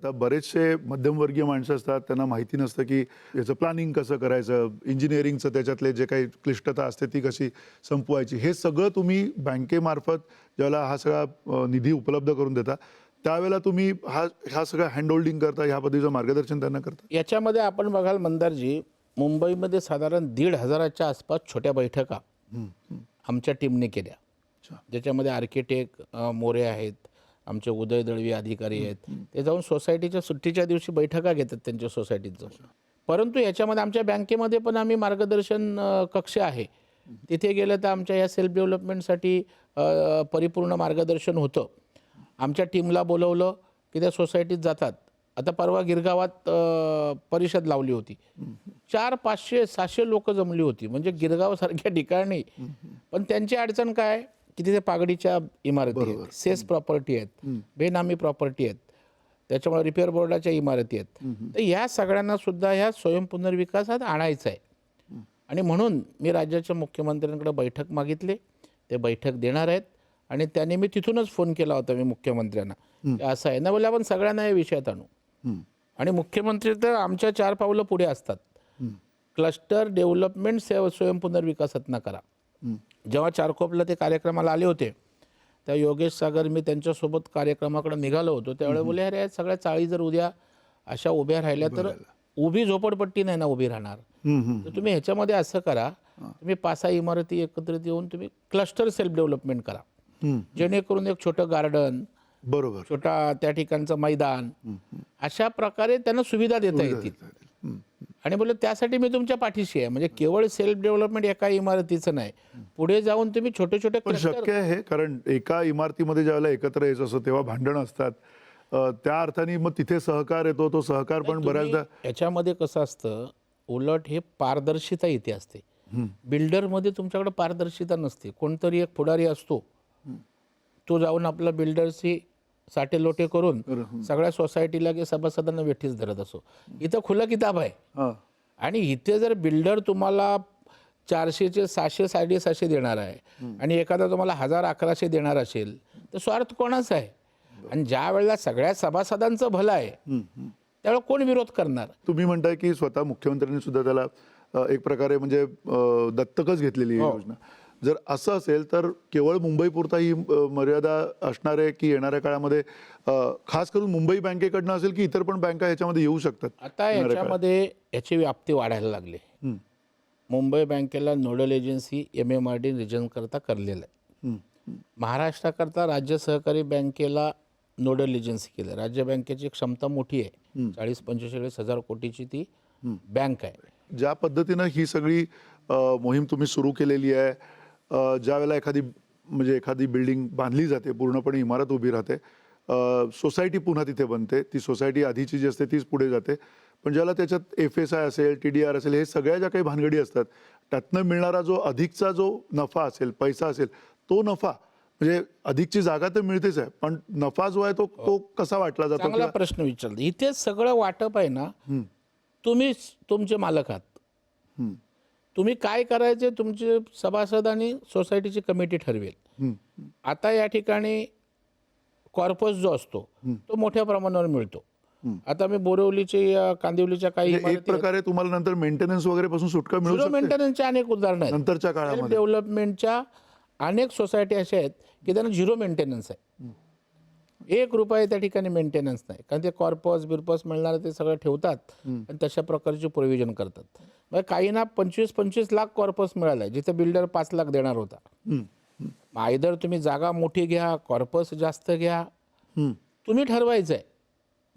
आता बरेचसे मध्यमवर्गीय माणसं असतात, त्यांना माहिती नसतं की याचं प्लॅनिंग कसं करायचं, इंजिनिअरिंगचं त्याच्यातले जे काही क्लिष्टता असते ती कशी संपवायची, हे सगळं तुम्ही बँकेमार्फत ज्यावेळेला हा सगळा निधी उपलब्ध करून देता, त्यावेळेला तुम्ही हा सगळं हँडहोल्डिंग करता, ह्या पद्धतीचं मार्गदर्शन त्यांना करता? याच्यामध्ये आपण बघाल मंदारजी, मुंबईमध्ये साधारण 1,500च्या आसपास छोट्या बैठका आमच्या टीमने केल्या, ज्याच्यामध्ये आर्किटेक्ट मोरे आहेत, आमचे उदय दळवी अधिकारी आहेत, ते जाऊन सोसायटीच्या सुट्टीच्या दिवशी बैठका घेतात त्यांच्या सोसायटीत जाऊन. परंतु याच्यामध्ये आमच्या बँकेमध्ये पण आम्ही मार्गदर्शन कक्ष आहे, तिथे गेलं तर आमच्या या सेल्फ डेव्हलपमेंटसाठी परिपूर्ण मार्गदर्शन होतं. आमच्या टीमला बोलवलं की त्या सोसायटीत जातात. आता परवा गिरगावात परिषद लावली होती, 400, 500, 600 लोक जमली होती, म्हणजे गिरगावसारख्या ठिकाणी. पण त्यांची अडचण काय की तिथे पागडीच्या इमारती आहेत, सेस प्रॉपर्टी आहेत, बेनामी प्रॉपर्टी आहेत, त्याच्यामुळे रिपेअर बोर्डाच्या इमारती आहेत. तर या सगळ्यांना सुद्धा ह्या स्वयंपुनर्विकासात आणायचं आहे. आणि म्हणून मी राज्याच्या मुख्यमंत्र्यांकडे बैठक मागितली, ते बैठक देणार आहेत. आणि त्याने मी तिथूनच फोन केला होता मी मुख्यमंत्र्यांना, असं आहे ना, बोले आपण सगळ्यांना या विषयात आणू. आणि मुख्यमंत्री तर आमच्या 4 पावलं पुढे असतात. क्लस्टर डेव्हलपमेंट स्वयंपुनर्विकासात करा. जेव्हा चारकोपला ते कार्यक्रमाला आले होते, त्या योगेश सागर मी त्यांच्यासोबत कार्यक्रमाकडे निघालो होतो, त्यावेळेला बोले अरे सगळ्या चाळी जर उद्या अशा उभ्या राहिल्या तर उभी झोपडपट्टी नाही ना उभी राहणार. तर तुम्ही ह्याच्यामध्ये असं करा, तुम्ही 5-6 इमारती एकत्रित येऊन तुम्ही क्लस्टर सेल्फ डेव्हलपमेंट करा, जेणेकरून एक छोटं गार्डन, बरोबर, छोटा त्या ठिकाणचं मैदान, अशा प्रकारे त्यांना सुविधा देता येतील. आणि बोलले त्यासाठी मी तुमच्या पाठीशी आहे. म्हणजे केवळ सेल्फ डेव्हलपमेंट एका इमारतीचं नाही, पुढे जाऊन तुम्ही छोटे छोटे पण शक्य आहे, कारण एका इमारतीमध्ये ज्यावेळेला एकत्र यायचं असतं तेव्हा भांडणं असतात, त्या अर्थाने मग तिथे सहकार येतो, तो सहकार पण बऱ्याचदा याच्यामध्ये कसं असतं, उलट हे पारदर्शिता इथे असते. बिल्डरमध्ये तुमच्याकडे पारदर्शिता नसते. कोणतरी एक पुढारी असतो, तो जाऊन आपला बिल्डरशी साठे लोटे करून सगळ्या सोसायटीला की सभासदांना वेठीस धरत असो. इथं खुलं किताब आहे. आणि इथे जर बिल्डर तुम्हाला 400चे 600 750 देणार आहे आणि एखादा तुम्हाला 1000 1100 देणार असेल, तर स्वार्थ कोणाचा आहे? आणि ज्या वेळेला सगळ्या सभासदांचं भलं आहे त्यावेळेला कोण विरोध करणार? तुम्ही म्हणताय की स्वतः मुख्यमंत्र्यांनी सुद्धा त्याला एक प्रकारे म्हणजे दत्तकच घेतलेली ही योजना. जर असं असेल तर केवळ मुंबईपुरता ही मर्यादा असणार आहे की येणाऱ्या काळामध्ये खास करून मुंबई बँकेकडनं असेल की इतर पण बँका ह्याच्यामध्ये येऊ शकतात? आता याच्यामध्ये याची व्याप्ती वाढायला लागली. मुंबई बँकेला नोडल एजन्सी MMRD रिजन करता करलेलं आहे. महाराष्ट्राकरता राज्य सहकारी बँकेला नोडल एजन्सी केलं. राज्य बँकेची क्षमता मोठी आहे, 40-45 हजार कोटीची ती बँक आहे. ज्या पद्धतीनं ही सगळी मोहीम तुम्ही सुरू केलेली आहे, ज्या वेळेला एखादी बिल्डिंग बांधली जाते, पूर्णपणे इमारत उभी राहते, सोसायटी पुन्हा तिथे बनते, ती सोसायटी आधीची जी असते तीच पुढे जाते, पण ज्याला त्याच्यात FSI असेल, TDR असेल, हे सगळ्या ज्या काही भानगडी असतात, त्यातनं मिळणारा जो अधिकचा जो नफा असेल, पैसा असेल, तो नफा म्हणजे अधिकची जागा तर मिळतेच आहे, पण नफा जो आहे तो कसा वाटला जातो? चांगला प्रश्न विचारला. इथे सगळं वाटप आहे ना, तुम्ही तुमचे मालक आहात. तुम्ही काय करायचे तुमचे सभासद आणि सोसायटीची कमिटी ठरवेल. आता या ठिकाणी कॉर्पस जो असतो तो मोठ्या प्रमाणावर मिळतो. आता मी बोरिवलीची कांदिवलीच्या काही एक प्रकारे तुम्हाला नंतर मेंटेनन्स वगैरे पासून सुटका मिळू शकते. मेंटेनन्सच्या अनेक उदाहरणं आहेत नंतरच्या काळामध्ये. डेव्हलपमेंटच्या अनेक सोसायटी अशा आहेत की त्यांना 0 मेंटेनन्स आहे. 1 रुपया त्या ठिकाणी मेंटेनन्स नाही, कारण ते कॉर्पस बिरपस मिळणार ते सगळं ठेवतात आणि तशा प्रकारचे प्रोव्हिजन करतात. म्हणजे काहींना 25-25 लाख कॉर्पस मिळाला आहे, जिथे बिल्डर 5 लाख देणार होता. आयदर तुम्ही जागा मोठी घ्या, कॉर्पस जास्त घ्या, तुम्ही ठरवायचं आहे.